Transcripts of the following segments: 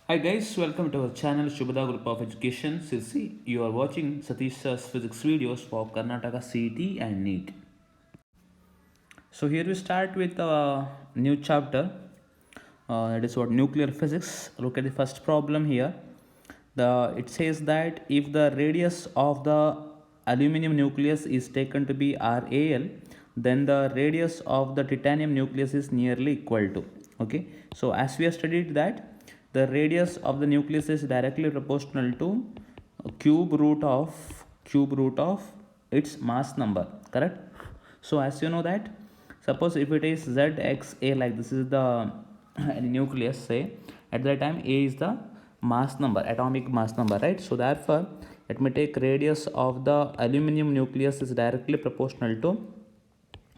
Hi guys, welcome to our channel Shubhada Group of Education. Sirsi, you are watching Satish Sir's physics videos for Karnataka CET and NEET. So here we start with a new chapter. That is what nuclear physics. Look at the first problem here. It says that if the radius of the aluminum nucleus is taken to be RAL, then the radius of the titanium nucleus is nearly equal to. Okay, so as we have studied that the radius of the nucleus is directly proportional to cube root of its mass number, correct? So as you know that, suppose if it is zxa, like this is the nucleus, say at that time a is the mass number, atomic mass number, right? So therefore let me take radius of the aluminum nucleus is directly proportional to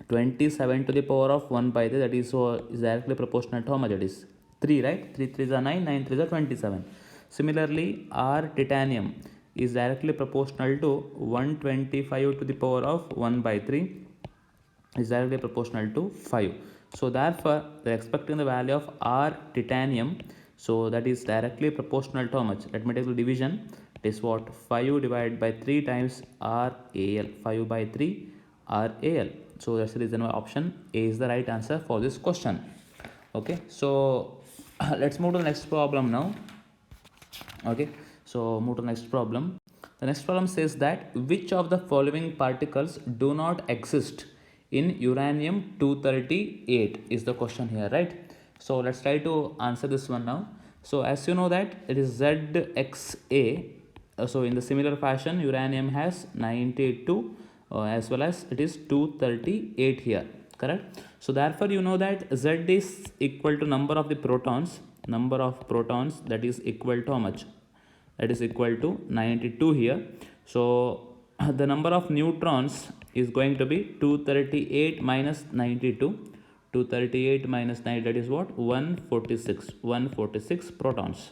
27 to the power of 1 by 3, that is, so is directly proportional to how much it is? 3, right? 3 3 is 9, 9 3 is 27. Similarly, our titanium is directly proportional to 125 to the power of 1 by 3 is directly proportional to 5. So therefore they are expecting the value of R titanium, so that is directly proportional to how much? Let me take the division. It is what? 5 divided by 3 times RAL. 5 by 3 RAL. So that's the reason why option A is the right answer for this question. Okay, so let's move to the next problem now. Okay, so move to the next problem. The next problem says that which of the following particles do not exist in uranium 238 is the question here, right? So let's try to answer this one now. So as you know that it is ZXA. So in the similar fashion, uranium has 92 as well as it is 238 here, correct? So therefore you know that Z is equal to number of the protons, that is equal to how much? That is equal to 92 here. So the number of neutrons is going to be 238 minus 92. 238 minus 9, that is what? 146 protons,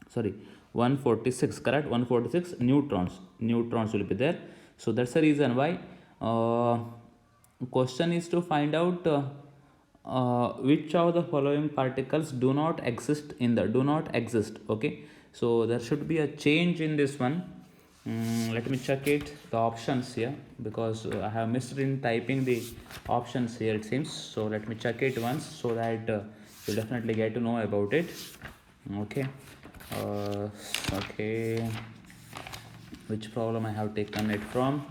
sorry, 146, correct? 146 neutrons will be there. So that's the reason why question is to find out which of the following particles do not exist in the do not exist. Okay, so there should be a change in this one. Let me check it, the options here, because I have missed in typing the options here, it seems. So let me check it once so that you'll definitely get to know about it. Okay, okay, which problem I have taken it from?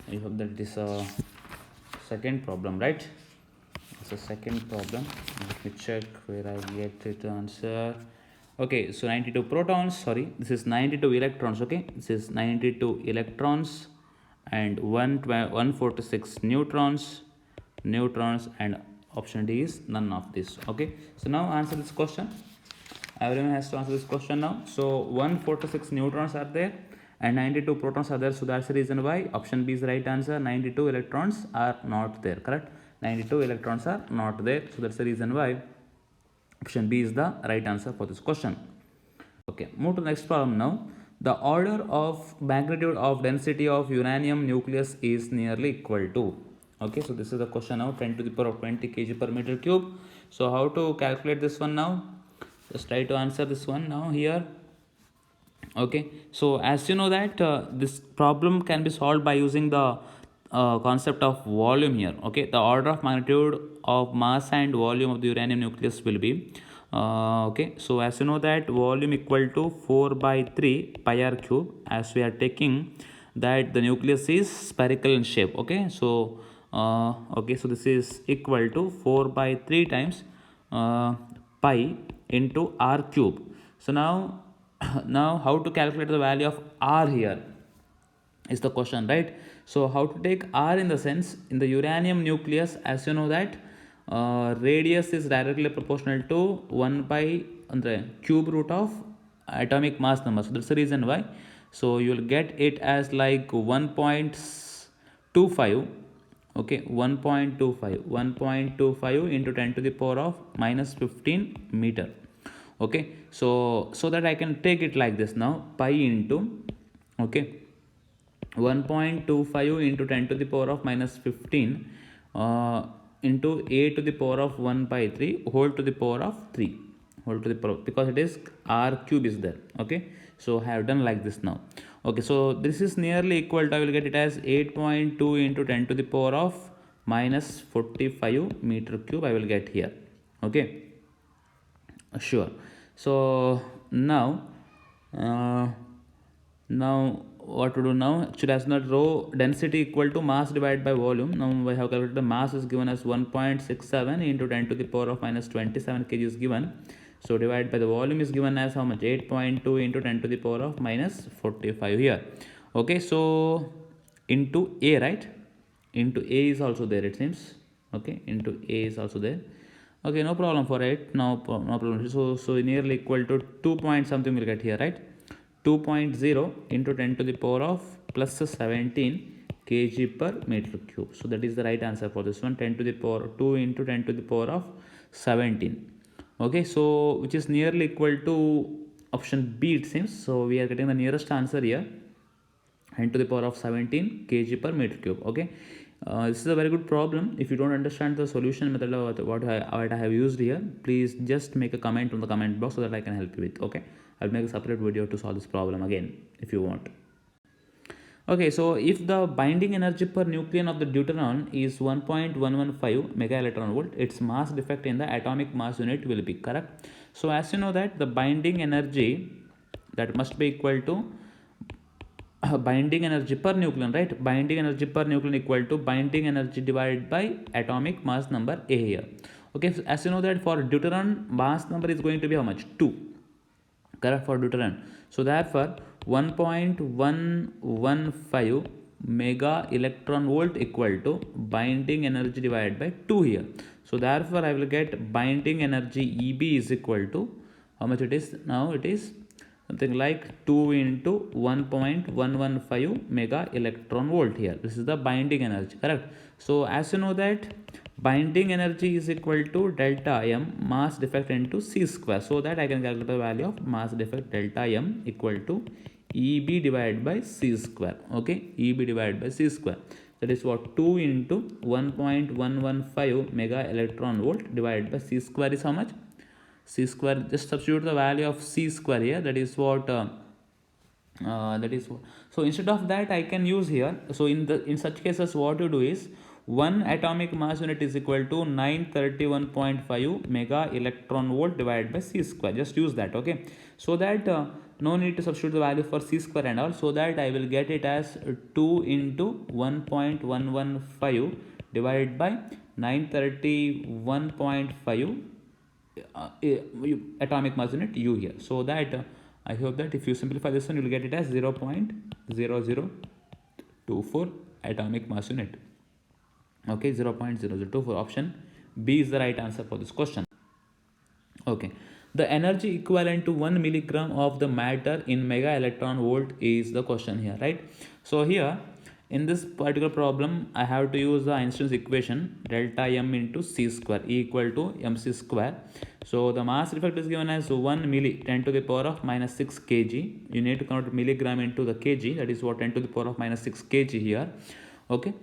I hope that this second problem, right? It's a second problem. Let me check where I get it answer. Okay, so 92 protons, sorry, this is 92 electrons. Okay, this is 92 electrons and 146 neutrons, and option D is none of this. Okay, so now answer this question. Everyone has to answer this question now. So 146 neutrons are there and 92 protons are there. So that's the reason why option B is the right answer. 92 electrons are not there, correct? 92 electrons are not there. So that's the reason why option B is the right answer for this question. Okay, move to the next problem now. The order of magnitude of density of uranium nucleus is nearly equal to. Okay, so this is the question now, 10 to the power of 20 kg per meter cube. So how to calculate this one now? Just try to answer this one now here. Okay, so as you know that this problem can be solved by using the concept of volume here. Okay, the order of magnitude of mass and volume of the uranium nucleus will be okay, so as you know that volume equal to 4 by 3 pi r cube, as we are taking that the nucleus is spherical in shape. Okay, so okay, so this is equal to 4 by 3 times pi into r cube. So now now how to calculate the value of r here is the question, right? So how to take r in the sense, in the uranium nucleus, as you know that radius is directly proportional to 1 by the cube root of atomic mass number. So that's the reason why. So you will get it as like 1.25. Okay, 1.25 into 10 to the power of minus 15 meter. Okay, so that I can take it like this now, pi into, okay, 1.25 into 10 to the power of minus 15 into a to the power of 1 by 3 whole to the power of 3. whole to the power, because it is r cube is there. Okay, so I have done like this now. Okay, so this is nearly equal to, I will get it as 8.2 into 10 to the power of minus 45 meter cube I will get here. Okay, sure. So now now what to do now? Actually, as not rho density equal to mass divided by volume. Now we have calculated the mass is given as 1.67 into 10 to the power of minus 27 kg is given. So divided by the volume is given as how much? 8.2 into 10 to the power of minus 45 here. Okay, so into A, right? Into A is also there, it seems. Okay, into A is also there. Okay, no problem for it. No problem. So nearly equal to 2 point something we'll get here, right? 2.0 into 10 to the power of plus 17 kg per meter cube. So that is the right answer for this one. 10 to the power 2 into 10 to the power of 17. Okay, so which is nearly equal to option B, it seems. So we are getting the nearest answer here, 10 to the power of 17 kg per meter cube. Okay, this is a very good problem. If you don't understand the solution method of what I have used here, please just make a comment on the comment box so that I can help you with. Okay, I'll make a separate video to solve this problem again if you want. Okay, so if the binding energy per nucleon of the deuteron is 1.115 mega electron volt, its mass defect in the atomic mass unit will be correct. So as you know that the binding energy, that must be equal to binding energy per nucleon, right? Binding energy per nucleon equal to binding energy divided by atomic mass number A here. Okay, so as you know that for deuteron mass number is going to be how much? 2. Correct, for deuteron. So therefore 1.115 mega electron volt equal to binding energy divided by 2 here. So therefore I will get binding energy EB is equal to how much it is now? It is something like 2 into 1.115 mega electron volt here. This is the binding energy, correct? So as you know that binding energy is equal to delta M mass defect into C square. So that I can calculate the value of mass defect delta M equal to EB divided by C square. Okay, EB divided by C square. That is what? 2 into 1.115 mega electron volt divided by C square is how much? C square, just substitute the value of C square here. That is what so instead of that I can use here. So in such cases what you do is 1 atomic mass unit is equal to 931.5 mega electron volt divided by C square. Just use that. Okay, so that no need to substitute the value for C square and all. So that I will get it as 2 into 1.115 divided by 931.5 atomic mass unit U here. So that I hope that if you simplify this one, you will get it as 0.0024 atomic mass unit. Okay, 0.0024. Option B is the right answer for this question. Okay, the energy equivalent to 1 milligram of the matter in mega electron volt is the question here, right? So here in this particular problem I have to use the Einstein's equation delta M into C square equal to mc square. So the mass defect is given as 1 milli 10 to the power of minus 6 kg. You need to convert milligram into the kg, that is what 10 to the power of minus 6 kg here. Okay,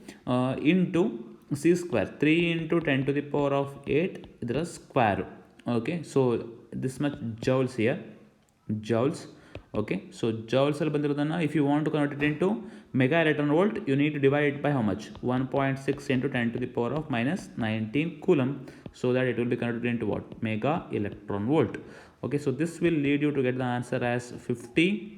into C square 3 into 10 to the power of 8 the square. Okay, so this much joules here, joules. Okay, so joules if you want to convert it into mega electron volt, you need to divide it by how much? 1.6 into 10 to the power of minus 19 coulomb, so that it will be converted into what? Mega electron volt. Okay, so this will lead you to get the answer as 50.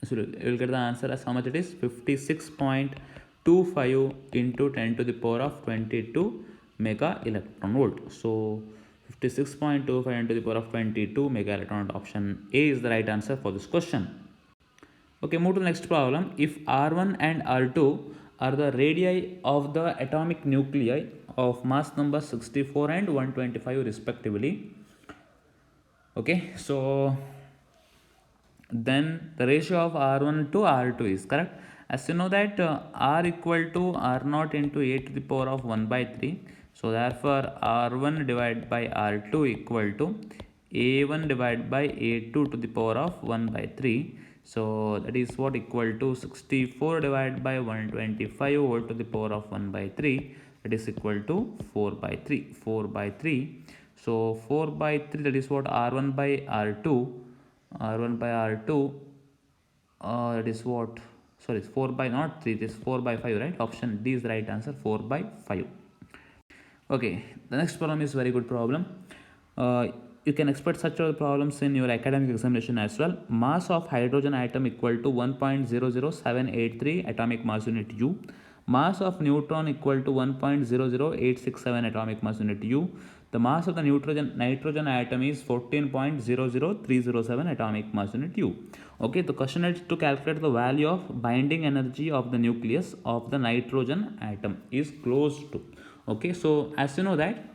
So you will get the answer as how much it is? 56.25 into 10 to the power of 22 mega electron volt. So 56.25 into the power of 22 mega electron volt. Option A is the right answer for this question. Okay, move to the next problem. If R1 and R2 are the radii of the atomic nuclei of mass number 64 and 125 respectively. Okay, so then the ratio of R1 to R2 is correct. As you know that R equal to R0 into A to the power of 1 by 3. So therefore R1 divided by R2 equal to A1 divided by A2 to the power of 1 by 3. So that is what equal to 64 divided by 125 whole to the power of 1 by 3. That is equal to 4 by 3. 4 by 3. So 4 by 3, that is what, R1 by R2. R1 by R2, that is what, sorry, it's 4 by not 3, it is 4 by 5, right? Option D is the right answer, 4 by 5. Okay, the next problem is very good problem. You can expect such problems in your academic examination as well. Mass of hydrogen atom equal to 1.00783 atomic mass unit U. Mass of neutron equal to 1.00867 atomic mass unit U. The mass of the nitrogen atom is 14.00307 atomic mass unit U. Okay, the question is to calculate the value of binding energy of the nucleus of the nitrogen atom is close to. Okay, so as you know that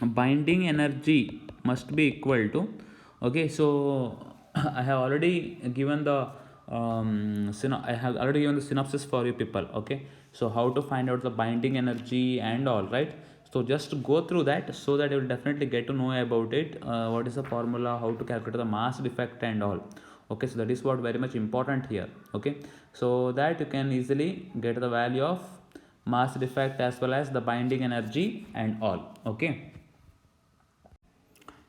binding energy must be equal to, okay, so I have already given the synopsis for you people. Okay, so how to find out the binding energy and all, right? So just go through that so that you will definitely get to know about it, what is the formula, how to calculate the mass defect and all. Okay, so that is what very much important here. Okay, so that you can easily get the value of mass defect as well as the binding energy and all. Okay,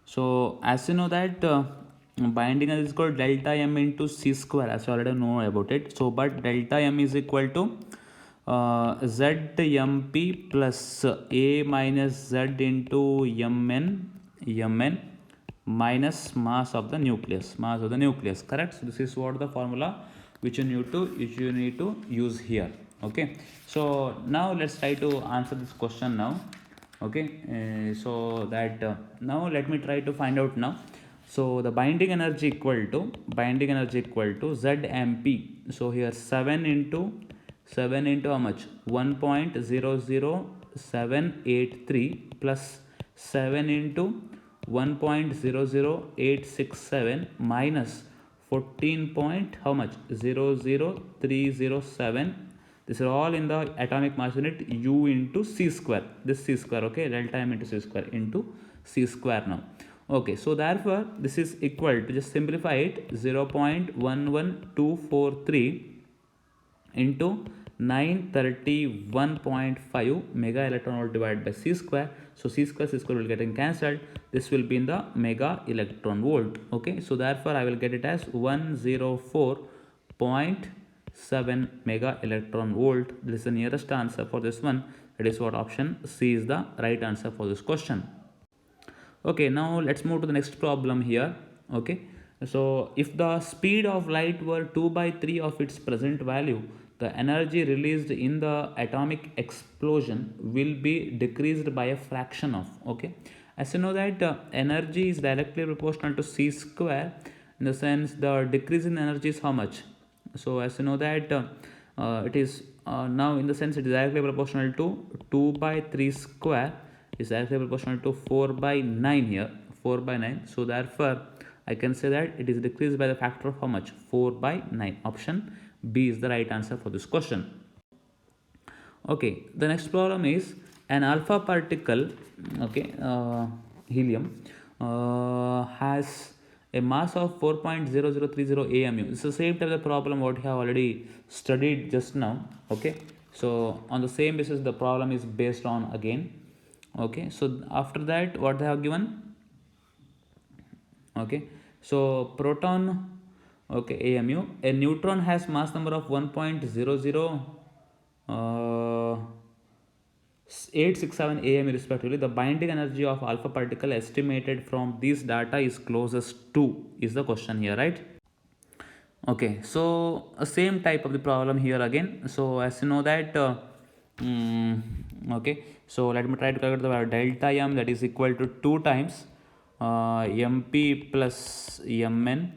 so as you know that binding energy is called delta m into c square, as you already know about it. So but delta m is equal to zmp plus a minus z into mn minus mass of the nucleus, correct? So this is what the formula which you need to use here. Okay, so now let's try to answer this question now. Okay, so that now let me try to find out now. So the binding energy equal to zmp. So here 7 into how much, 1.00783 plus 7 into 1.00867 minus 14 point how much, 00307. This is all in the atomic mass unit U into c square, this c square. Okay, delta m into c square into c square now. Okay, so therefore this is equal to, just simplify it, 0.11243 into 931.5 mega electron volt divided by c square. So c square will getting cancelled. This will be in the mega electron volt. Okay, so therefore I will get it as 104.7 mega electron volt. This is the nearest answer for this one. That is what option C is the right answer for this question. Okay, now let's move to the next problem here. Okay, so if the speed of light were 2 by 3 of its present value, the energy released in the atomic explosion will be decreased by a fraction of. Okay, as you know that energy is directly proportional to c square, in the sense the decrease in energy is how much. So as you know that it is now in the sense it is directly proportional to 2 by 3 square is directly proportional to 4 by 9 here, 4 by 9. So therefore I can say that it is decreased by the factor of how much, 4 by 9. Option B is the right answer for this question. Okay, the next problem is an alpha particle, okay, helium, has a mass of 4.0030 amu. It's the same type of problem what we have already studied just now. Okay, so on the same basis the problem is based on again. Okay, so after that what they have given. Okay, so proton, okay, amu, a neutron has mass number of 1.00867 amu respectively. The binding energy of alpha particle estimated from this data is closest to, is the question here, right? Okay, so same type of the problem here again. So as you know that okay, so let me try to calculate the delta m, that is equal to 2 times mp plus mn.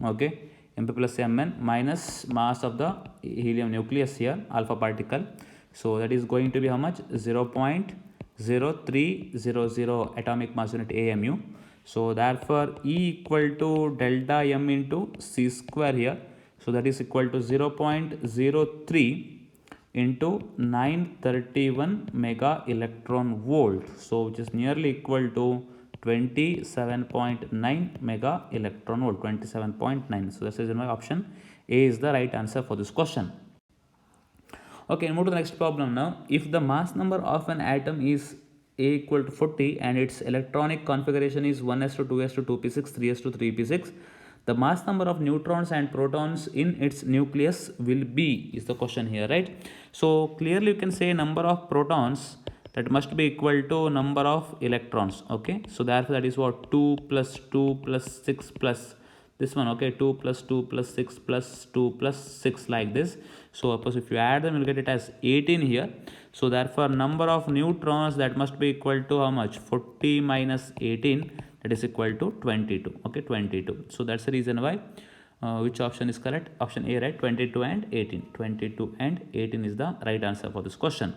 Okay, mp plus mn minus mass of the helium nucleus here, alpha particle. So that is going to be how much, 0.0300 atomic mass unit amu. So therefore E equal to delta m into c square here. So that is equal to 0.03 into 931 mega electron volt. So which is nearly equal to 27.9 mega electron volt, 27.9. So this is my option A is the right answer for this question. Okay, move to the next problem now. If the mass number of an atom is A equal to 40 and its electronic configuration is 1s to 2s to 2p6 3s to 3p6, the mass number of neutrons and protons in its nucleus will be, is the question here, right? So clearly you can say number of protons, that must be equal to number of electrons. Okay, so therefore that is what, 2 plus 2 plus 6 plus this one. Okay, 2 plus 2 plus 6 plus 2 plus 6, like this. So suppose if you add them, you'll get it as 18 here. So therefore number of neutrons, that must be equal to how much, 40 minus 18, that is equal to 22. Okay, 22. So that's the reason why which option is correct? Option A, right? 22 and 18. 22 and 18 is the right answer for this question.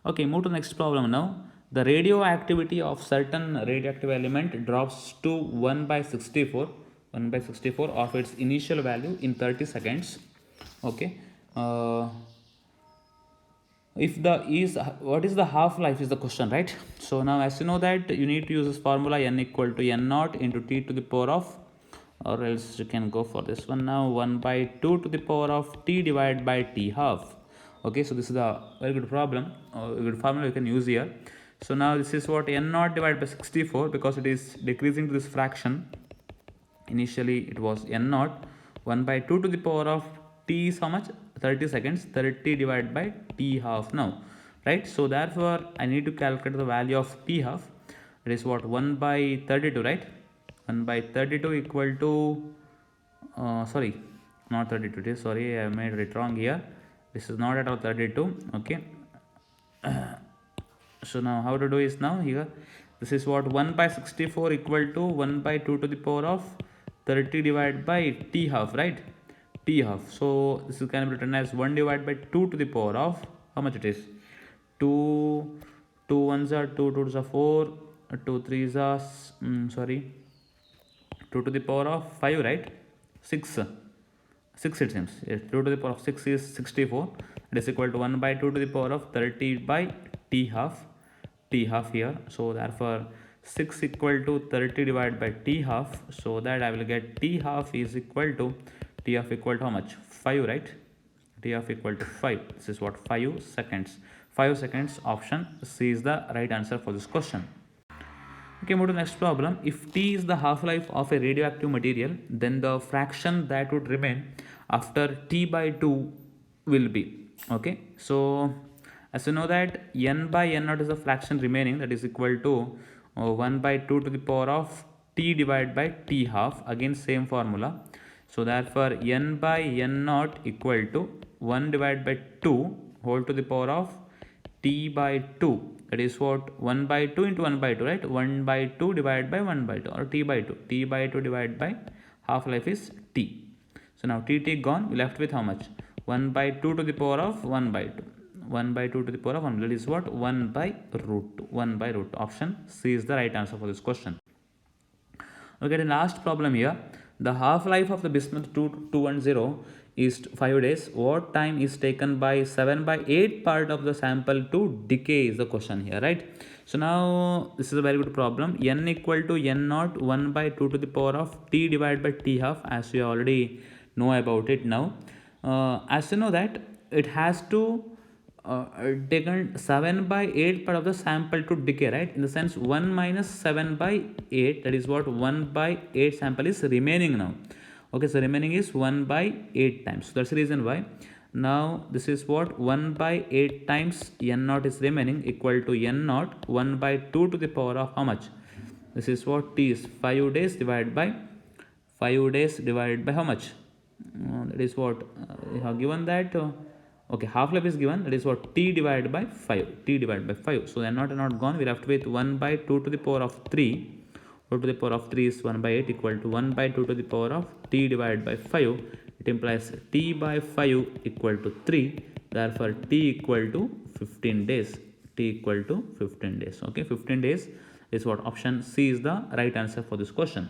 Okay, move to the next problem now. The radioactivity of certain radioactive element drops to 1 by 64 of its initial value in 30 seconds. Okay, if the is, what is the half-life is the question, right? So now as you know that you need to use this formula, n equal to n naught into t to the power of, or else you can go for this one now, 1 by 2 to the power of t divided by t half. Okay, so this is a very good problem, good formula you can use here. So now this is what, n naught divided by 64, because it is decreasing to this fraction. Initially it was n naught, 1 by 2 to the power of t is how much, 30 seconds, 30 divided by t half now, right? So therefore I need to calculate the value of t half. It is what, 1 by 32, right? 1 by 32 equal to sorry, not 32, it is, sorry, I made it wrong here. This is not at all 32. Okay, so now how to do is, now here this is what, 1 by 64 equal to 1 by 2 to the power of 30 divided by t half, right? T half. So this is can be written as 1 divided by 2 to the power of, how much it is, 2 ones are 2 2s are 4, 2 3s are 2 to the power of 5, right? 6 it seems. Yes, 2 to the power of 6 is 64. It is equal to 1 by 2 to the power of 30 by t half here. So therefore 6 equal to 30 divided by t half. So that I will get t half is equal to, t half equal to how much, 5, right? T half equal to 5. This is what, 5 seconds. 5 seconds. Option C is the right answer for this question. Okay, move to the next problem. If T is the half-life of a radioactive material, then the fraction that would remain after T by 2 will be. Okay, so as you know that n by n naught is the fraction remaining, that is equal to 1 by 2 to the power of T divided by T half. Again same formula. So therefore n by n naught equal to 1 divided by 2 whole to the power of t by 2. That is what, 1 by 2 into 1 by 2, right? 1 by 2 divided by 1 by 2, or t by 2. T by 2 divided by half-life is t. So now t gone, we left with how much? 1 by 2 to the power of 1 by 2. 1 by 2 to the power of 1. That is what? 1 by root 2. 1 by root 2. Option C is the right answer for this question. Okay, the last problem here. The half-life of the bismuth 210 is 5 days. What time is taken by 7 by 8 part of the sample to decay is the question here, right? So now this is a very good problem. N equal to n naught 1 by 2 to the power of t divided by t half, as you already know about it now. As you know that it has to taken 7 by 8 part of the sample to decay, right? In the sense 1 minus 7 by 8, that is what, 1 by 8 sample is remaining now. Okay, so remaining is 1 by 8 times. So that's the reason why now this is what, 1 by 8 times n naught is remaining equal to n naught 1 by 2 to the power of how much? This is what, t is 5 days divided by how much? That is what we have given that. Okay, half-life is given, that is what, t divided by 5. So n naught and not gone, we are left with 1 by 2 to the power of 3. 2 to the power of 3 is 1 by 8 equal to 1 by 2 to the power of t divided by 5. It implies t by 5 equal to 3. Therefore t equal to 15 days. Okay, 15 days is what, option C is the right answer for this question.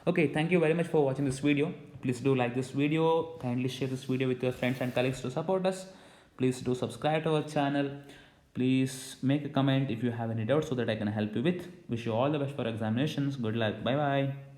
Okay, thank you very much for watching this video. Please do like this video, kindly share this video with your friends and colleagues to support us. Please do subscribe to our channel. Please make a comment if you have any doubts so that I can help you with. Wish you all the best for examinations. Good luck. Bye bye.